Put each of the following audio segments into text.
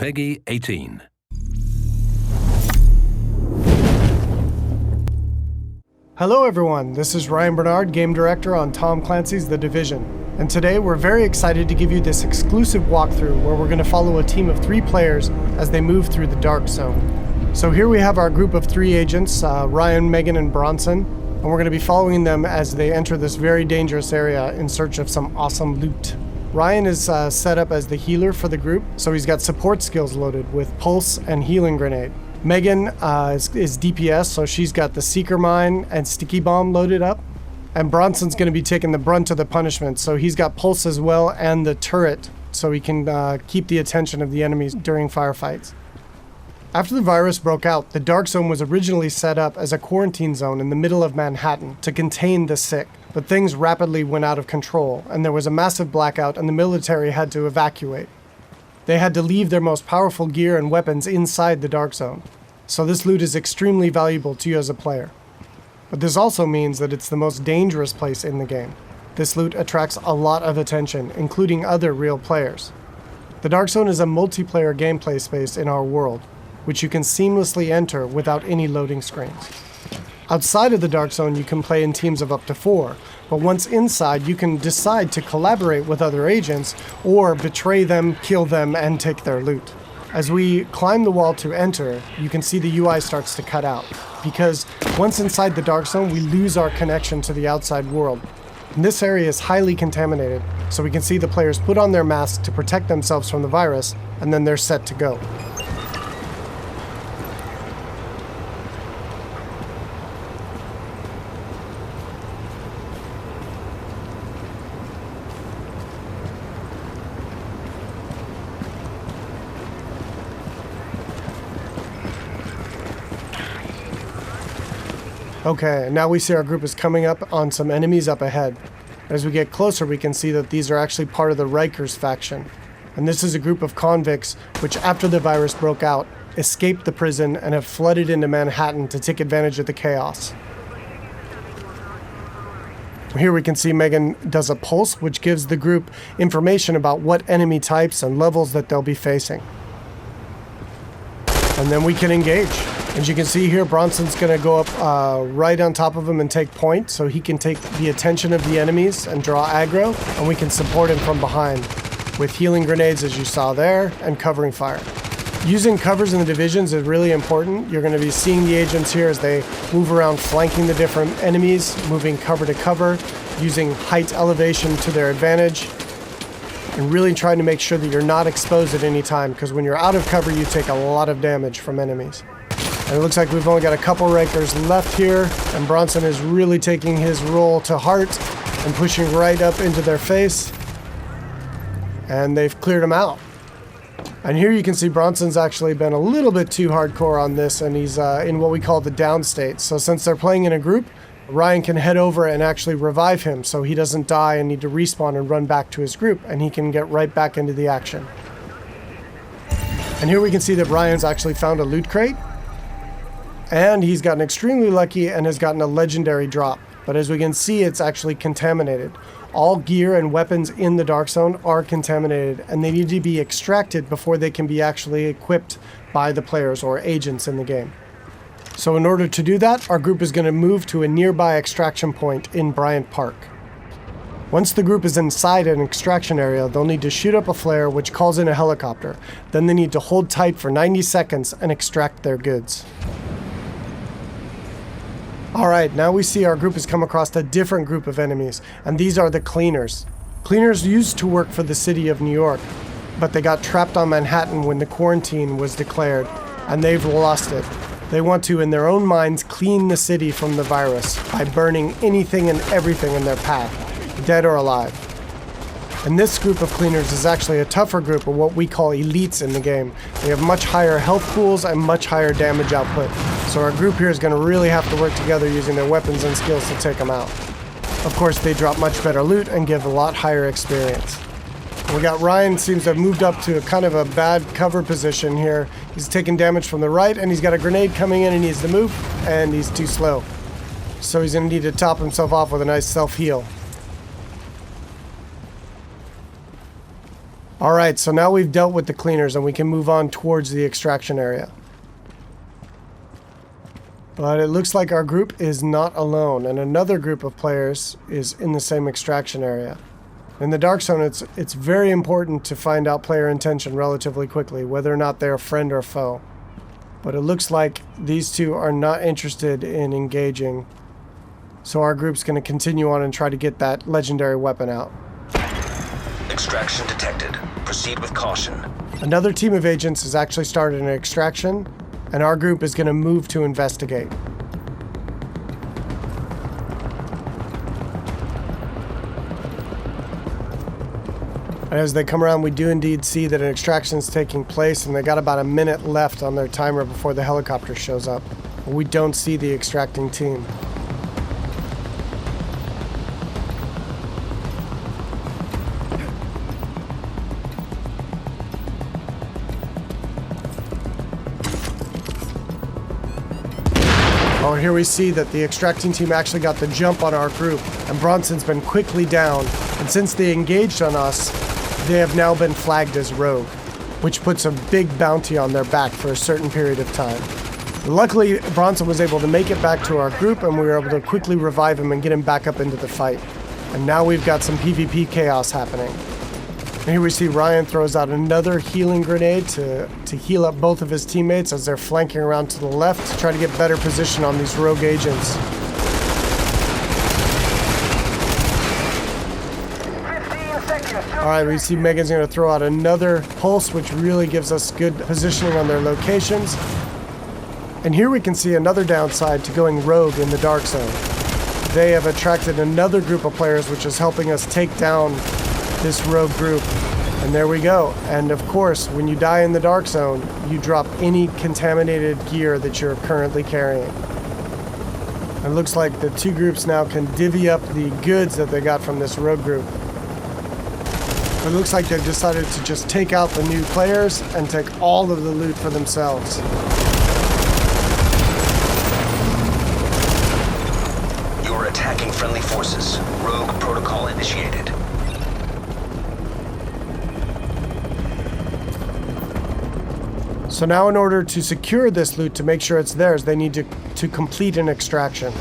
Peggy 18. Hello everyone, this is Ryan Bernard, Game Director on Tom Clancy's The Division. And today we're very excited to give you this exclusive walkthrough where we're going to follow a team of 3 players as they move through the Dark Zone. So here we have our group of 3 agents, Ryan, Megan, and Bronson, and we're going to be following them as they enter this very dangerous area in search of some awesome loot. Ryan is set up as the healer for the group, so he's got support skills loaded with Pulse and Healing Grenade. Megan is DPS, so she's got the Seeker Mine and Sticky Bomb loaded up. And Bronson's going to be taking the brunt of the punishment, so he's got Pulse as well and the turret, so he can keep the attention of the enemies during firefights. After the virus broke out, the Dark Zone was originally set up as a quarantine zone in the middle of Manhattan to contain the sick. But things rapidly went out of control, and there was a massive blackout and the military had to evacuate. They had to leave their most powerful gear and weapons inside the Dark Zone. So this loot is extremely valuable to you as a player. But this also means that it's the most dangerous place in the game. This loot attracts a lot of attention, including other real players. The Dark Zone is a multiplayer gameplay space in our world, which you can seamlessly enter without any loading screens. Outside of the Dark Zone, you can play in teams of up to 4, but once inside, you can decide to collaborate with other agents or betray them, kill them, and take their loot. As we climb the wall to enter, you can see the UI starts to cut out, because once inside the Dark Zone, we lose our connection to the outside world. And this area is highly contaminated, so we can see the players put on their masks to protect themselves from the virus, and then they're set to go. Okay, now we see our group is coming up on some enemies up ahead. As we get closer, we can see that these are actually part of the Rikers faction. And this is a group of convicts which, after the virus broke out, escaped the prison and have flooded into Manhattan to take advantage of the chaos. Here we can see Megan does a pulse, which gives the group information about what enemy types and levels that they'll be facing. And then we can engage. As you can see here, Bronson's going to go up right on top of him and take point, so he can take the attention of the enemies and draw aggro, and we can support him from behind with healing grenades, as you saw there, and covering fire. Using covers in the divisions is really important. You're going to be seeing the agents here as they move around flanking the different enemies, moving cover to cover, using height elevation to their advantage, and really trying to make sure that you're not exposed at any time, because when you're out of cover, you take a lot of damage from enemies. And it looks like we've only got a couple Rikers left here, and Bronson is really taking his role to heart and pushing right up into their face. And they've cleared him out. And here you can see Bronson's actually been a little bit too hardcore on this, and he's in what we call the down state. So since they're playing in a group, Ryan can head over and actually revive him so he doesn't die and need to respawn and run back to his group, and he can get right back into the action. And here we can see that Ryan's actually found a loot crate. And he's gotten extremely lucky and has gotten a legendary drop. But as we can see, it's actually contaminated. All gear and weapons in the Dark Zone are contaminated, and they need to be extracted before they can be actually equipped by the players or agents in the game. So in order to do that, our group is going to move to a nearby extraction point in Bryant Park. Once the group is inside an extraction area, they'll need to shoot up a flare which calls in a helicopter. Then they need to hold tight for 90 seconds and extract their goods. Alright, now we see our group has come across a different group of enemies, and these are the Cleaners. Cleaners used to work for the city of New York, but they got trapped on Manhattan when the quarantine was declared, and they've lost it. They want to, in their own minds, clean the city from the virus by burning anything and everything in their path, dead or alive. And this group of Cleaners is actually a tougher group of what we call elites in the game. They have much higher health pools and much higher damage output. So our group here is going to really have to work together using their weapons and skills to take them out. Of course, they drop much better loot and give a lot higher experience. We got Ryan seems to have moved up to a kind of a bad cover position here. He's taking damage from the right, and he's got a grenade coming in and he needs to move, and he's too slow. So he's going to need to top himself off with a nice self-heal. All right, so now we've dealt with the cleaners and we can move on towards the extraction area. But it looks like our group is not alone, and another group of players is in the same extraction area. In the Dark Zone, it's very important to find out player intention relatively quickly, whether or not they're a friend or foe. But it looks like these two are not interested in engaging, so our group's going to continue on and try to get that legendary weapon out. Extraction detected. Proceed with caution. Another team of agents has actually started an extraction, and our group is going to move to investigate. And as they come around, we do indeed see that an extraction is taking place, and they got about a minute left on their timer before the helicopter shows up. We don't see the extracting team. Oh, here we see that the extracting team actually got the jump on our group, and Bronson's been quickly down, and since they engaged on us, they have now been flagged as rogue, which puts a big bounty on their back for a certain period of time. Luckily, Bronson was able to make it back to our group, and we were able to quickly revive him and get him back up into the fight. And now we've got some PvP chaos happening. And here we see Ryan throws out another healing grenade to heal up both of his teammates as they're flanking around to the left to try to get better position on these rogue agents. Alright, we see Megan's going to throw out another pulse, which really gives us good positioning on their locations. And here we can see another downside to going rogue in the Dark Zone. They have attracted another group of players, which is helping us take down this rogue group. And there we go. And of course, when you die in the Dark Zone, you drop any contaminated gear that you're currently carrying. It looks like the two groups now can divvy up the goods that they got from this rogue group. It looks like they've decided to just take out the new players and take all of the loot for themselves. You're attacking friendly forces. Rogue protocol initiated. So now in order to secure this loot, to make sure it's theirs, they need to complete an extraction.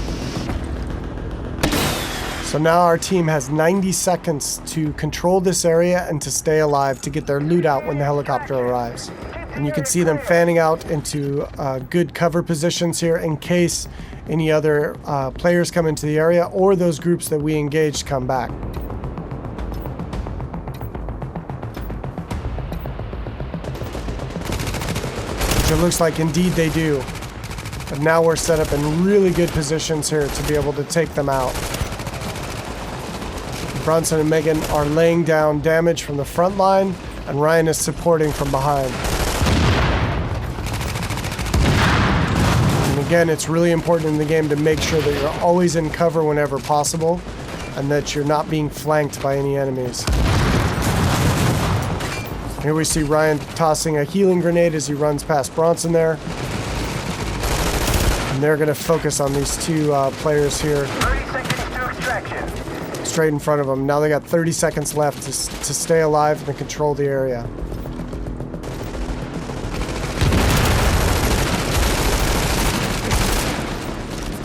So now our team has 90 seconds to control this area and to stay alive to get their loot out when the helicopter arrives. And you can see them fanning out into good cover positions here in case any other players come into the area or those groups that we engaged come back. Which it looks like indeed they do. But now we're set up in really good positions here to be able to take them out. Bronson and Megan are laying down damage from the front line, and Ryan is supporting from behind. And again, it's really important in the game to make sure that you're always in cover whenever possible, and that you're not being flanked by any enemies. Here we see Ryan tossing a healing grenade as he runs past Bronson there. And they're going to focus on these two players here. 30 seconds to extraction. Straight in front of them. Now they got 30 seconds left to stay alive and control the area.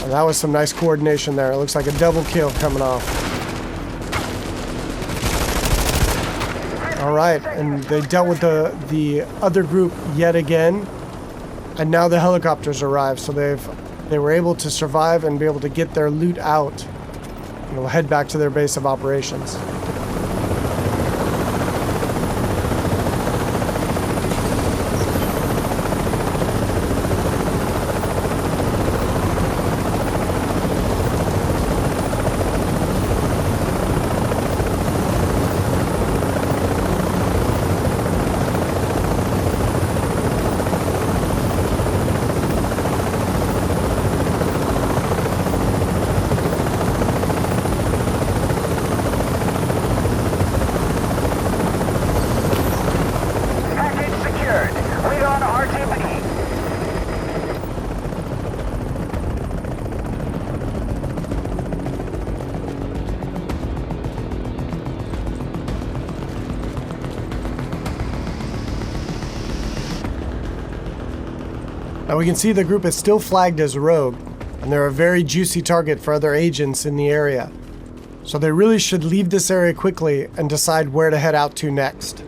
And that was some nice coordination there. It looks like a double kill coming off. All right, and they dealt with the other group yet again, and now the helicopters arrived. So they were able to survive and be able to get their loot out. And we'll head back to their base of operations. Now we can see the group is still flagged as rogue, and they're a very juicy target for other agents in the area. So they really should leave this area quickly and decide where to head out to next.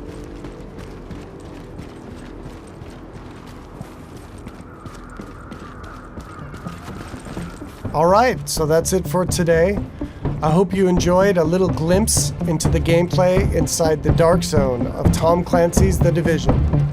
Alright, so that's it for today. I hope you enjoyed a little glimpse into the gameplay inside the dark zone of Tom Clancy's The Division.